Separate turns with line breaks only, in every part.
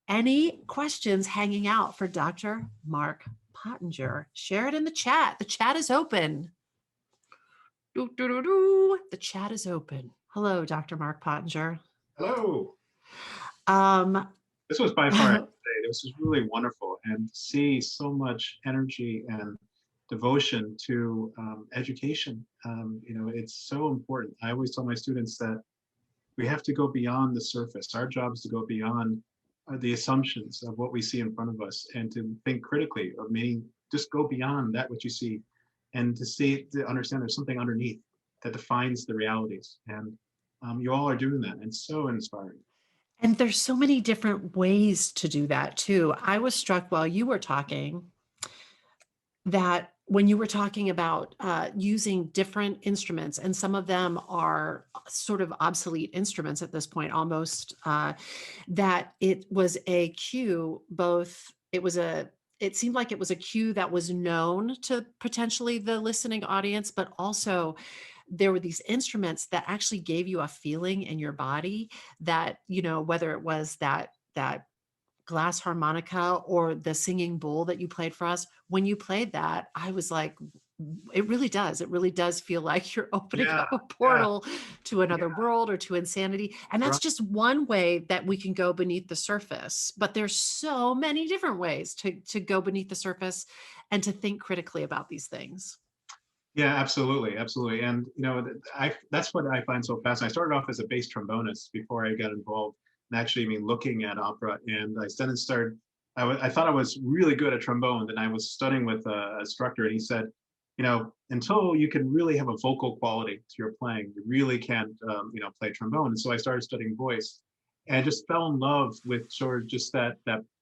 any questions hanging out for Dr. Mark Pottinger? Share it in the chat. The chat is open. Doo, doo, doo, doo. The chat is open. Hello, Dr. Mark Pottinger.
Hello.
Um,
This was by far, this was really wonderful, and to see so much energy and devotion to education. It's so important. I always tell my students that we have to go beyond the surface. Our job is to go beyond the assumptions of what we see in front of us and to think critically, or meaning just go beyond that what you see, and to understand there's something underneath that defines the realities. And you all are doing that, and it's so inspiring.
and there's so many different ways to do that too. I was struck while you were talking that when you were talking about using different instruments, and some of them are sort of obsolete instruments at this point, almost, that it was a cue, it seemed like it was a cue that was known to potentially the listening audience, but also there were these instruments that actually gave you a feeling in your body that, whether it was that glass harmonica or the singing bowl that you played for us, when you played that, I was like, it really does. It really does feel like you're opening
Yeah,
up a
yeah,
portal to another
yeah.
world or to insanity. And that's
Right.
just one way that we can go beneath the surface. But there's so many different ways to go beneath the surface and to think critically about these things.
Yeah, absolutely, absolutely. And that's what I find so fascinating. I started off as a bass trombonist before I got involved and actually, looking at opera. And I then started. I thought I was really good at trombone. Then I was studying with a instructor, and he said, until you can really have a vocal quality to your playing, you really can't, play trombone. And so I started studying voice, and I just fell in love with sort of just that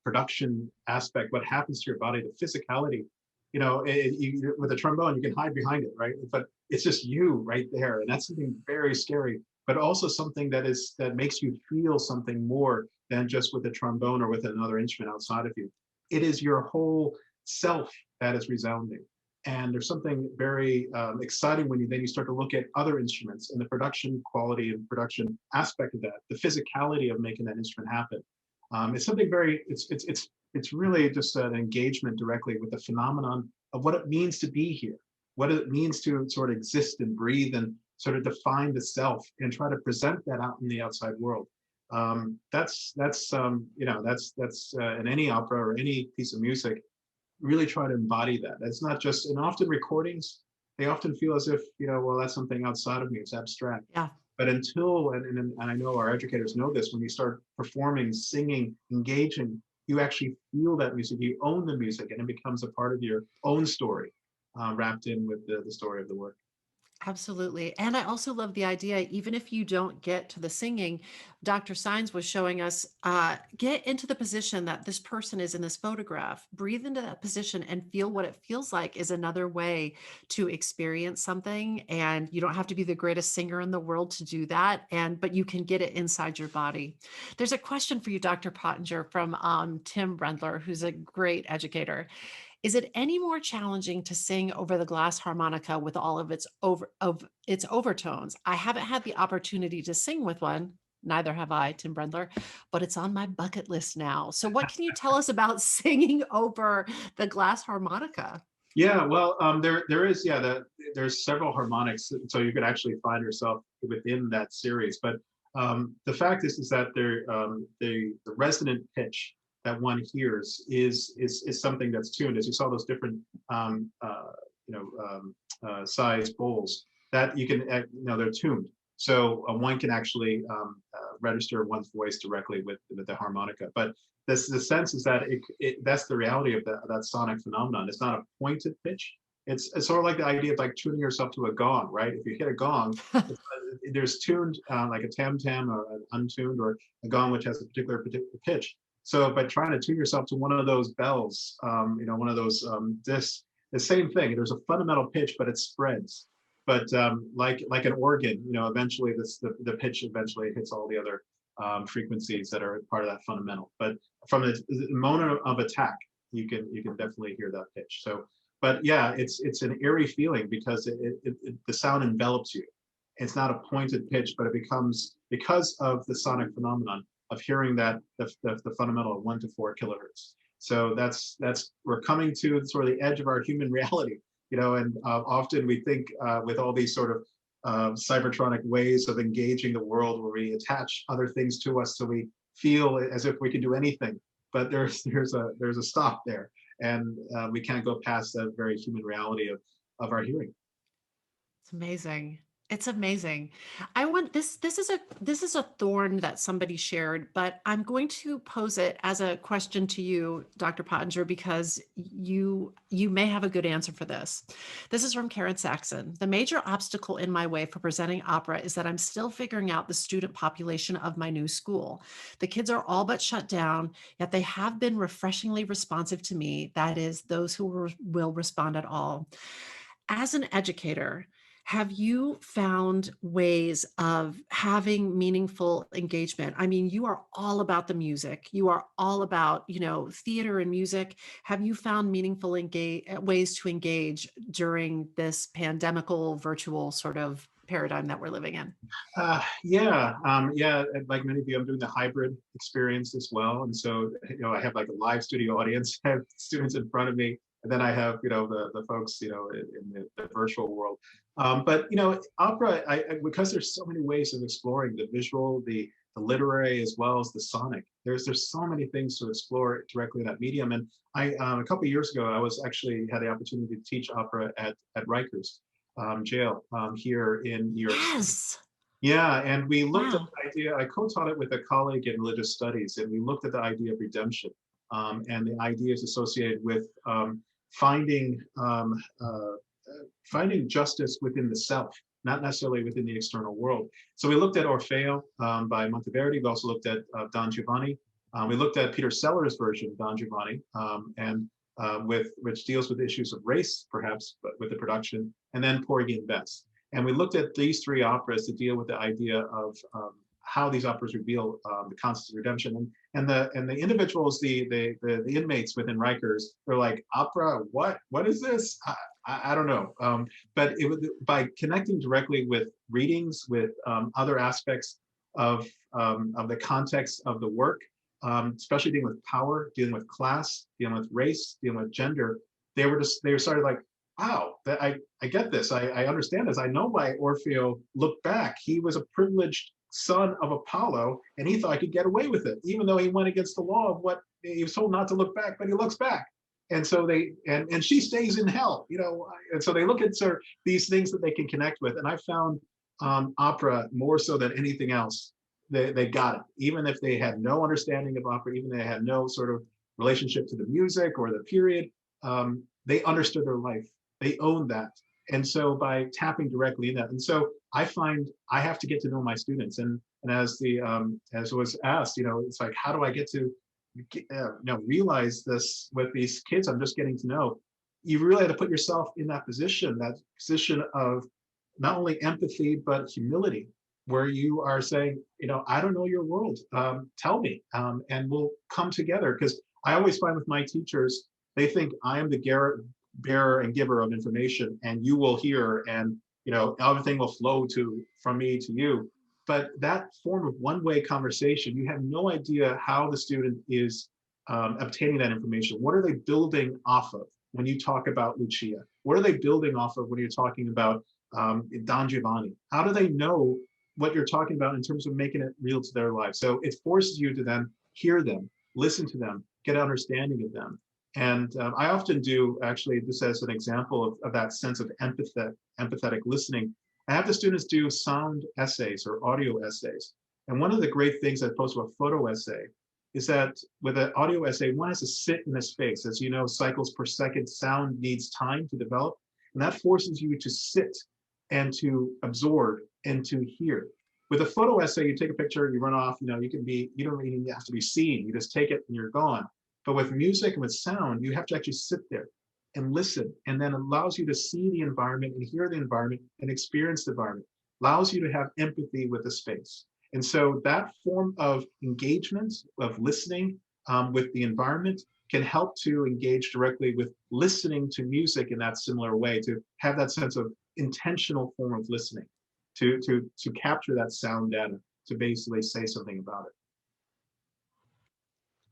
production aspect. What happens to your body, the physicality. With a trombone, you can hide behind it, right? But it's just you right there, and that's something very scary. But also something that makes you feel something more than just with a trombone or with another instrument outside of you. It is your whole self that is resounding. And there's something very exciting when you start to look at other instruments and the production quality and production aspect of that, the physicality of making that instrument happen. It's something very. It's really just an engagement directly with the phenomenon of what it means to be here, what it means to sort of exist and breathe and sort of define the self and try to present that out in the outside world. That's in any opera or any piece of music. Really try to embody that. It's not just, and often recordings, they often feel as if, well, that's something outside of me, it's abstract.
Yeah.
But and I know our educators know this, when you start performing, singing, engaging, you actually feel that music, you own the music, and it becomes a part of your own story, wrapped in with the story of the work.
Absolutely. And I also love the idea, even if you don't get to the singing, Dr. Sines was showing us get into the position that this person is in this photograph, breathe into that position and feel what it feels like is another way to experience something. And you don't have to be the greatest singer in the world to do that. But you can get it inside your body. There's a question for you, Dr. Pottinger, from Tim Brendler, who's a great educator. Is it any more challenging to sing over the glass harmonica with all of its overtones? I haven't had the opportunity to sing with one. Neither have I, Tim Brendler, but it's on my bucket list now. So, what can you tell us about singing over the glass harmonica?
Yeah, well, there's several harmonics, so you could actually find yourself within that series. But the fact is that the resonant pitch that one hears is something that's tuned. As you saw those different size bowls that you can they're tuned. So one can actually register one's voice directly with the harmonica. But the sense is that that's the reality of that sonic phenomenon. It's not a pointed pitch. It's sort of like the idea of like tuning yourself to a gong, right? If you hit a gong, there's tuned like a tam tam or an untuned, or a gong which has a particular pitch. So by trying to tune yourself to one of those bells, one of those discs, the same thing. There's a fundamental pitch, but it spreads. But like an organ, eventually the pitch eventually hits all the other frequencies that are part of that fundamental. But from the moment of attack, you can definitely hear that pitch. So, but yeah, it's an eerie feeling because the sound envelops you. It's not a pointed pitch, but it becomes, because of the sonic phenomenon, of hearing that the fundamental 1 to 4 kilohertz. So that's we're coming to sort of the edge of our human reality, and often we think with all these sort of cybertronic ways of engaging the world where we attach other things to us so we feel as if we can do anything. But there's a stop there, and we can't go past that very human reality of our hearing.
It's amazing. It's amazing. I want this is a thorn that somebody shared, but I'm going to pose it as a question to you, Dr. Pottinger, because you may have a good answer for this. This is from Karen Saxon. The major obstacle in my way for presenting opera is that I'm still figuring out the student population of my new school. The kids are all but shut down, yet they have been refreshingly responsive to me. That is, those who will respond at all. As an educator, have you found ways of having meaningful engagement? I mean, you are all about the music. You are all about, theater and music. Have you found meaningful ways to engage during this pandemical virtual sort of paradigm that we're living in?
Yeah. Like many of you, I'm doing the hybrid experience as well, and so I have like a live studio audience, I have students in front of me, and then I have the folks in the virtual world. But opera, because there's so many ways of exploring the visual, the literary, as well as the sonic. There's so many things to explore directly in that medium. And I a couple of years ago, I was actually had the opportunity to teach opera at Rikers jail here in New York City.
Yes.
Yeah, and we looked at
Wow.
the idea. I co-taught it with a colleague in religious studies, and we looked at the idea of redemption, and the ideas associated with finding finding justice within the self, not necessarily within the external world. So we looked at Orfeo by Monteverdi. We also looked at Don Giovanni. We looked at Peter Sellers' version of Don Giovanni, and with which deals with issues of race, perhaps, but with the production, and then Porgy and Bess. And we looked at these three operas to deal with the idea of how these operas reveal the concept of redemption. And the individuals, the inmates within Rikers, they're like, opera, what? What is this? I don't know. But it was by connecting directly with readings, with other aspects of the context of the work, especially dealing with power, dealing with class, dealing with race, dealing with gender. They were sort of like, wow, I get this. I understand this. I know why Orfeo looked back. He was a privileged son of Apollo, and he thought he could get away with it, even though he went against the law of what he was told not to look back, but he looks back. And so and she stays in hell, and so they look at sort of these things that they can connect with. And I found opera more so than anything else. They got it, even if they had no understanding of opera, even if they had no sort of relationship to the music or the period. They understood their life. They owned that. And so by tapping directly in that, and so I find I have to get to know my students. And as was asked, it's like, how do I get to realize this with these kids I'm just getting to know? You really have to put yourself in that position of not only empathy but humility, where you are saying, I don't know your world. Tell me, and we'll come together. Because I always find with my teachers, they think I am the bearer and giver of information, and you will hear, and everything will flow from me to you. But that form of one-way conversation, you have no idea how the student is obtaining that information. What are they building off of when you talk about Lucia? What are they building off of when you're talking about Don Giovanni? How do they know what you're talking about in terms of making it real to their lives? So it forces you to then hear them, listen to them, get an understanding of them. And I often do, actually, this as an example of that sense of empathetic listening. I have the students do sound essays or audio essays. And one of the great things as opposed to a photo essay is that with an audio essay, one has to sit in a space. As you know, cycles per second, sound needs time to develop. And that forces you to sit and to absorb and to hear. With a photo essay, you take a picture, you run off, you don't even have to be seen. You just take it and you're gone. But with music and with sound, you have to actually sit there and listen, and then allows you to see the environment and hear the environment and experience the environment, allows you to have empathy with the space. And so that form of engagement, of listening with the environment, can help to engage directly with listening to music in that similar way, to have that sense of intentional form of listening, to capture that sound data, to basically say something about it.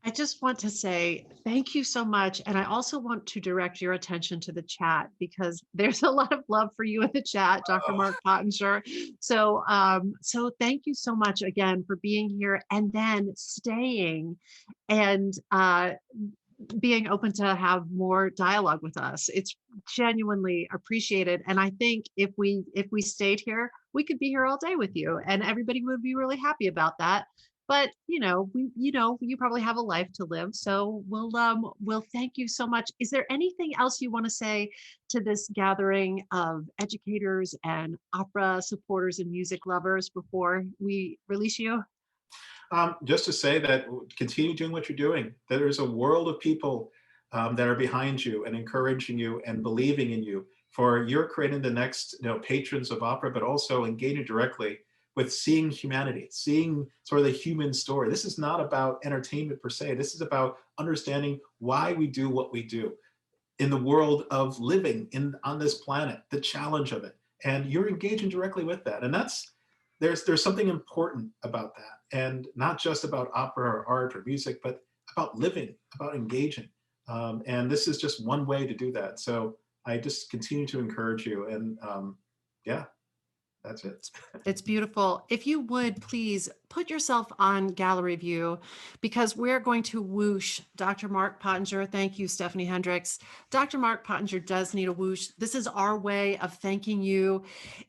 I just want to say thank you so much. And I also want to direct your attention to the chat because there's a lot of love for you in the chat, Dr. Mark Pottinger. So thank you so much again for being here and then staying and being open to have more dialogue with us. It's genuinely appreciated. And I think if we stayed here, we could be here all day with you and everybody would be really happy about that. But you probably have a life to live. So we'll thank you so much. Is there anything else you want to say to this gathering of educators and opera supporters and music lovers before we release you?
Just to say that continue doing what you're doing. There's a world of people that are behind you and encouraging you and believing in you. For you're creating the next, patrons of opera, but also engaging directly with seeing humanity, seeing sort of the human story. This is not about entertainment per se. This is about understanding why we do what we do in the world of living in on this planet, the challenge of it, and you're engaging directly with that, and there's something important about that, and not just about opera or art or music, but about living, about engaging, and this is just one way to do that. So I just continue to encourage you, and yeah, that's it.
It's beautiful. If you would please put yourself on gallery view because we're going to whoosh Dr. Mark Pottinger. Thank you, Stephanie Hendricks. Dr. Mark Pottinger does need a whoosh. This is our way of thanking you.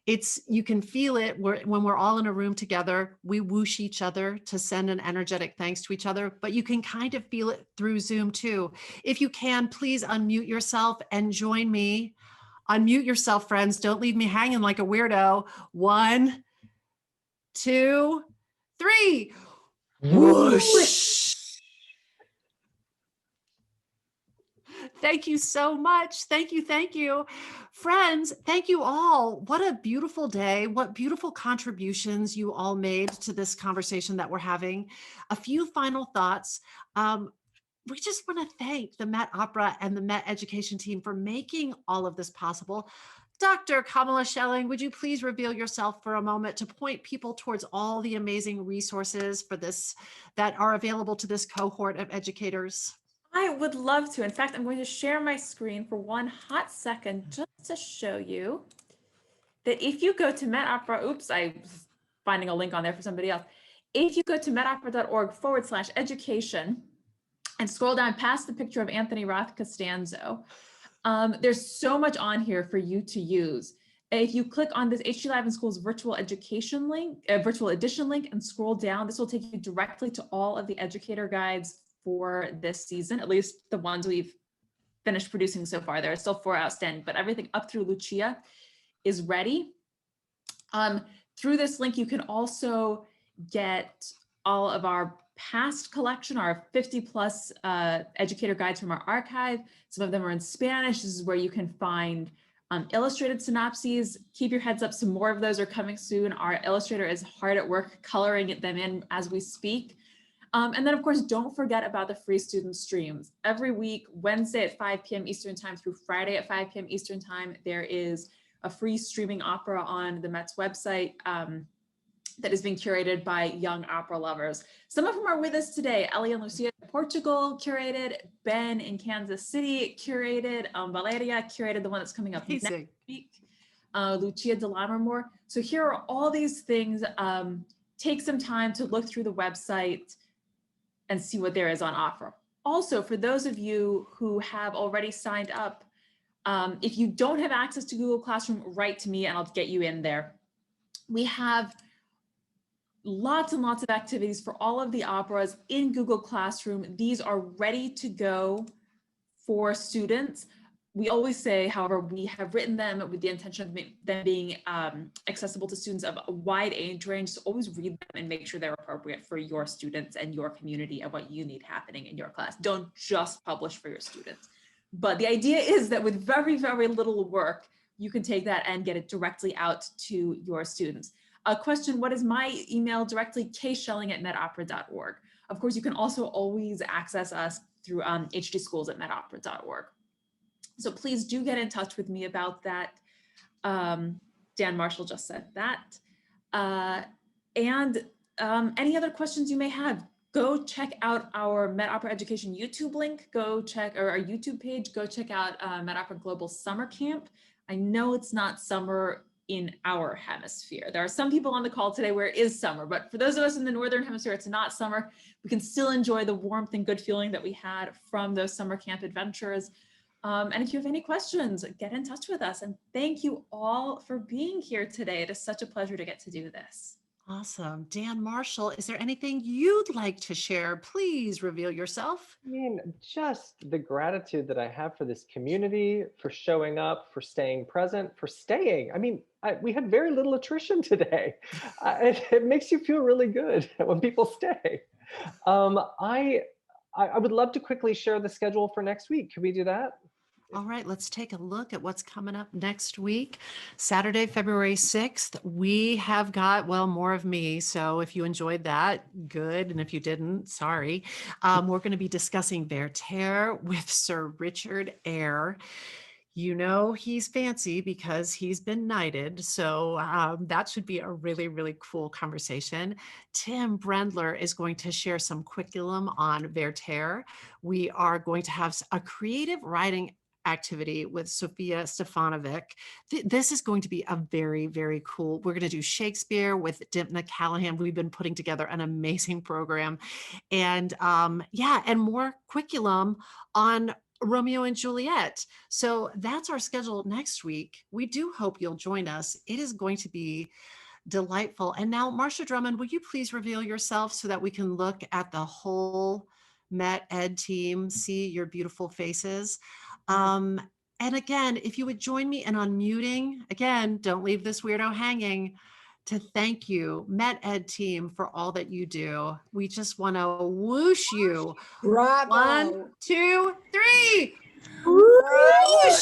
You can feel it when we're all in a room together. We whoosh each other to send an energetic thanks to each other, but you can kind of feel it through Zoom too. If you can, please unmute yourself and join me. Unmute yourself, friends. Don't leave me hanging like a weirdo. 1, 2, 3. Whoosh. Thank you so much. Thank you. Thank you. Friends, thank you all. What a beautiful day. What beautiful contributions you all made to this conversation that we're having. A few final thoughts. We just want to thank the Met Opera and the Met Education team for making all of this possible. Dr. Kamala Schelling, would you please reveal yourself for a moment to point people towards all the amazing resources for this that are available to this cohort of educators?
I would love to. In fact, I'm going to share my screen for one hot second just to show you that if you go to Met Opera, oops, I was finding a link on there for somebody else. If you go to metopera.org/education and scroll down past the picture of Anthony Roth Costanzo, there's so much on here for you to use. If you click on this HD Live in Schools virtual education link, virtual edition link, and scroll down, this will take you directly to all of the educator guides for this season, at least the ones we've finished producing so far. There are still 4 outstanding, but everything up through Lucia is ready. Through this link, you can also get all of our past collection, our 50 plus educator guides from our archive. Some of them are in Spanish. This is where you can find illustrated synopses. Keep your heads up, some more of those are coming soon. Our illustrator is hard at work coloring them in as we speak. And then of course, don't forget about the free student streams. Every week, Wednesday at 5 p.m. Eastern time through Friday at 5 p.m. Eastern time, there is a free streaming opera on the Met's website that is being curated by young opera lovers. Some of them are with us today. Ellie and Lucia in Portugal curated, Ben in Kansas City curated, Valeria curated the one that's coming up next week, Lucia de Lammermoor. So here are all these things. Take some time to look through the website and see what there is on offer. Also, for those of you who have already signed up, if you don't have access to Google Classroom, write to me and I'll get you in there. We have lots and lots of activities for all of the operas in Google Classroom. These are ready to go for students. We always say, however, we have written them with the intention of them being accessible to students of a wide age range. So always read them and make sure they're appropriate for your students and your community and what you need happening in your class. Don't just publish for your students. But the idea is that with very, very little work, you can take that and get it directly out to your students. A question, what is my email directly? kschelling@metopera.org. Of course, you can also always access us through hdschools@metopera.org. So please do get in touch with me about that. Dan Marshall just said that. And any other questions you may have, go check out our Met Opera Education YouTube link, go check, or our YouTube page, go check out Met Opera Global Summer Camp. I know it's not summer in our hemisphere. There are some people on the call today where it is summer, but for those of us in the Northern Hemisphere, it's not summer. We can still enjoy the warmth and good feeling that we had from those summer camp adventures. And if you have any questions, get in touch with us. And thank you all for being here today. It is such a pleasure to get to do this.
Awesome. Dan Marshall, is there anything you'd like to share? Please reveal yourself.
I mean, just the gratitude that I have for this community, for showing up, for staying present, for staying. I mean, we had very little attrition today. It makes you feel really good when people stay. I would love to quickly share the schedule for next week. Can we do that?
All right, let's take a look at what's coming up next week. Saturday, February 6th, we have got, well, more of me. So if you enjoyed that, good. And if you didn't, sorry. We're going to be discussing Werther with Sir Richard Eyre. You know, he's fancy because he's been knighted. So that should be a really, really cool conversation. Tim Brendler is going to share some curriculum on Werther. We are going to have a creative writing activity with Sophia Stefanovic. This is going to be a very, very cool. We're going to do Shakespeare with Dipna Callahan. We've been putting together an amazing program. And yeah, and more curriculum on Romeo and Juliet. So that's our schedule next week. We do hope you'll join us. It is going to be delightful. And now, Marcia Drummond, will you please reveal yourself so that we can look at the whole Met Ed team, see your beautiful faces? And again, if you would join me in unmuting, again, don't leave this weirdo hanging, to thank you, Met Ed team, for all that you do. We just want to whoosh you.
Bravo.
1, 2, 3.
Bravo.